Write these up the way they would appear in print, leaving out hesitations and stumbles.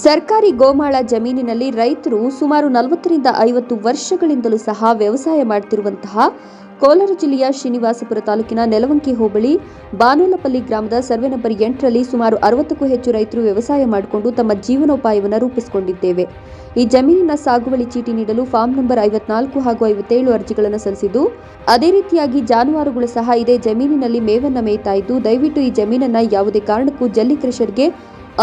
ಸರ್ಕಾರಿ ಗೋಮಾಳ ಜಮೀನಿನಲ್ಲಿ ರೈತರು ಸುಮಾರು 40ರಿಂದ 50 ವರ್ಷಗಳಿಂದಲೂ ಸಹ ವ್ಯವಸಾಯ ಮಾಡುತ್ತಿರುವಂತಹ ಕೋಲಾರ ಜಿಲ್ಲೆಯ ಶ್ರೀನಿವಾಸಪುರ ತಾಲೂಕಿನ ನೆಲವಂಕಿ ಹೋಬಳಿ ಬಾನೋಲಪಲ್ಲಿ ಗ್ರಾಮದ ಸರ್ವೆ ನಂಬರ್ 8ರಲ್ಲಿ ಸುಮಾರು 60ಕ್ಕೂ ಹೆಚ್ಚು ರೈತರು ವ್ಯವಸಾಯ ಮಾಡಿಕೊಂಡು ತಮ್ಮ ಜೀವನೋಪಾಯವನ್ನು ರೂಪಿಸಿಕೊಂಡಿದ್ದೇವೆ. ಈ ಜಮೀನಿನ ಸಾಗುವಳಿ ಚೀಟಿ ನೀಡಲು ಫಾರ್ಮ್ ನಂಬರ್ 54 ಹಾಗೂ 57 ಅರ್ಜಿಗಳನ್ನು ಸಲ್ಲಿಸಿದ್ದು, ಅದೇ ರೀತಿಯಾಗಿ ಜಾನುವಾರುಗಳು ಸಹ ಇದೇ ಜಮೀನಿನಲ್ಲಿ ಮೇವನ್ನು ಮೇಯ್ತಾ ಇದ್ದು, ದಯವಿಟ್ಟು ಈ ಜಮೀನನ್ನು ಯಾವುದೇ ಕಾರಣಕ್ಕೂ ಜಲ್ಲಿ ಕ್ರಷರ್ಗೆ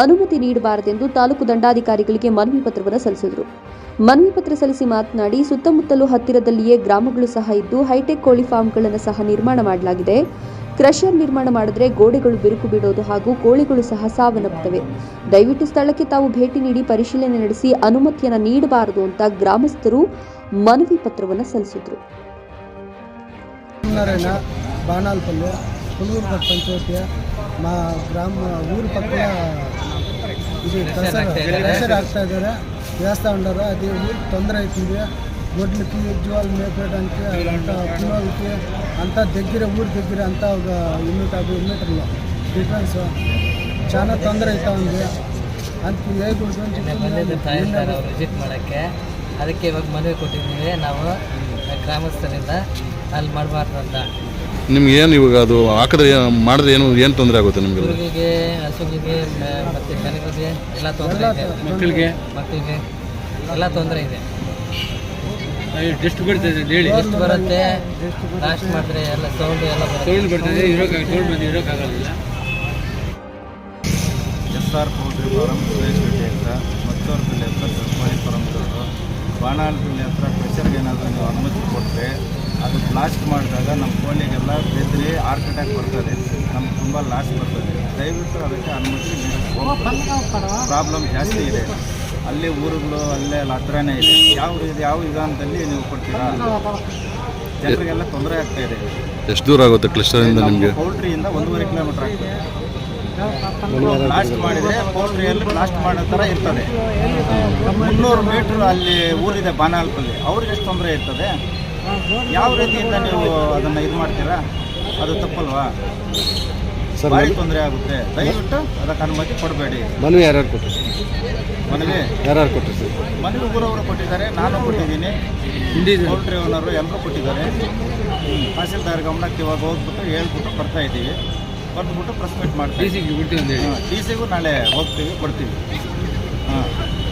ಅನುಮತಿ ನೀಡಬಾರದೆಂದು ತಾಲೂಕು ದಂಡಾಧಿಕಾರಿಗಳಿಗೆ ಮನವಿ ಪತ್ರವನ್ನು ಸಲ್ಲಿಸಿದರು. ಮನವಿ ಪತ್ರ ಸಲ್ಲಿಸಿ ಮಾತನಾಡಿ, ಸುತ್ತಮುತ್ತಲೂ ಹತ್ತಿರದಲ್ಲಿಯೇ ಗ್ರಾಮಗಳು ಸಹ ಇದ್ದು ಹೈಟೆಕ್ ಕೋಳಿ ಫಾರ್ಮ್ಗಳನ್ನು ಸಹ ನಿರ್ಮಾಣ ಮಾಡಲಾಗಿದೆ. ಕ್ರಷರ್ ನಿರ್ಮಾಣ ಮಾಡಿದ್ರೆ ಗೋಡೆಗಳು ಬಿರುಕು ಬಿಡೋದು ಹಾಗೂ ಕೋಳಿಗಳು ಸಹ ಸಾವನ್ನಪ್ಪುತ್ತವೆ. ದಯವಿಟ್ಟು ಸ್ಥಳಕ್ಕೆ ತಾವು ಭೇಟಿ ನೀಡಿ ಪರಿಶೀಲನೆ ನಡೆಸಿ ಅನುಮತಿಯನ್ನು ನೀಡಬಾರದು ಅಂತ ಗ್ರಾಮಸ್ಥರು ಮನವಿ ಪತ್ರವನ್ನು ಸಲ್ಲಿಸಿದರು. ಬಾನಾಲ್ಪಲ್ಲೆ ಕುಲೂರು ಪಂಚಾಯತಿಯ ಗ್ರಾಮ ಊರು ಪಕ್ಕ ಇದು ಪ್ರೆಷರ್ ಆಗ್ತಾ ಇದ್ದಾರೆ. ದೇವಸ್ಥಾನದವರು ಅದೇ ಊರು ತೊಂದರೆ ಆಯ್ತಿದೆ. ಮೊಡ್ಲಿಕ್ಕೆ ಉಜ್ವಲ್ ಮೇಪೇಟ್ ಅಂತ ಪುನೋವಿಕೆ ಅಂತ దగ్గర ಊರು దగ్గర ಅಂತ ఒక 250 ಮೀಟರ್ల ಡಿಫ್ರೆನ್ಸ್ చాలా ತೊಂದರೆ ಆಯ್ತಾ ఉంది. ಅದಕ್ಕೆ ಹೇಳ್ಕೊಡ್ತಾರೆ ವಿಸಿಟ್ ಮಾಡೋಕ್ಕೆ. ಅದಕ್ಕೆ ಇವಾಗ ಮನವಿ ಕೊಟ್ಟಿದ್ದೀವಿ ನಾವು ಗ್ರಾಮಸ್ಥರಿಂದ ಅಲ್ಲಿ ಮಾಡಬಾರ್ದು ಅಂತ. ನಿಮ್ಗೆ ಏನು ಇವಾಗ ಅದು ಹಾಕಿದ್ರೆ ಮಾಡಿದ್ರೆ ಏನು ತೊಂದರೆ ಆಗುತ್ತೆ ನಿಮಗೆ? ಹುಡುಗಿಗೆ, ಹಸುವಿಗೆ ಮತ್ತು ಜನಗಳಿಗೆ ಎಲ್ಲ ತೊಂದರೆ ಇದೆ. ಮಕ್ಕಳಿಗೆ ಎಲ್ಲ ತೊಂದರೆ ಇದೆ. ಎಷ್ಟು ಬರ್ತದೆ ಹೇಳಿ? ಎಷ್ಟು ಬರುತ್ತೆ? ಲಾಸ್ಟ್ ಮಾಡಿದ್ರೆ ಎಲ್ಲ ಸೌಂಡ್ ಎಲ್ಲ ಬರ್ತದೆ. ಇರೋಕ್ಕಾಗಲ್ಲ. SR poultry farm Suresh Reddy ಹತ್ರ, ಮತ್ತೂರಲ್ಲಿ ಹತ್ರ ಸರ್ಕಾರಿ ಫಾರಮ್ದವರು. ಬಾಣಾಲ್ಪಲ್ಲಿ ಹತ್ರ ಪ್ರೆಷರ್ಗೆ ಏನಾದರೂ ನೀವು ಅನುಮತಿ ಕೊಟ್ಟರೆ ಅದು ಬ್ಲಾಸ್ಟ್ ಮಾಡಿದಾಗ ನಮ್ಮ ಕೋಳಿಗೆಲ್ಲ ಬೆದರಿ ಹಾರ್ಟ್ ಅಟ್ಯಾಕ್ ಬರ್ತದೆ. ನಮ್ಗೆ ತುಂಬ ಲಾಸ್ ಬರ್ತದೆ. ದಯವಿಟ್ಟು ಅದಕ್ಕೆ ಅನುಮತಿ ನೀಡಬೇಕು. ಪ್ರಾಬ್ಲಮ್ ಜಾಸ್ತಿ ಇದೆ. ಅಲ್ಲೇ ಊರುಗಳು ಅಲ್ಲೇ ಹತ್ರನೇ ಇದೆ. ಯಾವ ವಿಧಾನದಲ್ಲಿ ನೀವು ಕೊಡ್ತೀರಾ? ಜನರಿಗೆಲ್ಲ ತೊಂದರೆ ಆಗ್ತಾ ಇದೆ. ಎಷ್ಟು ದೂರ ಆಗುತ್ತೆ ಕ್ಲಸ್ಟರಿಂದ ನಿಮಗೆ? ಪೌಲ್ಟ್ರಿಯಿಂದ 1.5 ಕಿಲೋಮೀಟರ್ ಆಗ್ತದೆ. ಬ್ಲಾಸ್ಟ್ ಮಾಡಿದರೆ ಪೌಲ್ಟ್ರಿಯಲ್ಲಿ ಬ್ಲಾಸ್ಟ್ ಮಾಡೋ ಥರ ಇರ್ತದೆ. 300 ಮೀಟ್ರ್ ಅಲ್ಲಿ ಊರಿದೆ ಬಾನಾಲ್ಪಲ್ಲಿ. ಅವ್ರಿಗೆ ಎಷ್ಟು ತೊಂದರೆ ಇರ್ತದೆ? ಯಾವ ರೀತಿಯಿಂದ ನೀವು ಅದನ್ನು ಇದು ಮಾಡ್ತೀರಾ? ಅದು ತಪ್ಪಲ್ವಾ? ಭಾರಿ ತೊಂದರೆ ಆಗುತ್ತೆ. ದಯವಿಟ್ಟು ಅದಕ್ಕೆ ಅನುಮತಿ ಕೊಡಬೇಡಿ. ಮನವಿ ಯಾರ್ಯಾರು ಕೊಟ್ಟರು? ಮನವಿ ಊರವರು ಕೊಟ್ಟಿದ್ದಾರೆ, ನಾನು ಕೊಟ್ಟಿದ್ದೀನಿ, ಪೌಲ್ಟ್ರಿ ಓನರು ಎಲ್ಲರೂ ಕೊಟ್ಟಿದ್ದಾರೆ. ತಹಸೀಲ್ದಾರ್ ಗಮನಕ್ಕೆ ಇವಾಗ ಹೋಗ್ಬಿಟ್ಟು ಹೇಳ್ಬಿಟ್ಟು ಬರ್ತಾ ಇದ್ದೀವಿ. ಬಂದುಬಿಟ್ಟು ಪ್ರೆಸ್ ಮೀಟ್ ಮಾಡ್ತೀವಿ. ಡಿ ಸಿಗೂ ನಾಳೆ ಹೋಗ್ತೀವಿ, ಕೊಡ್ತೀವಿ.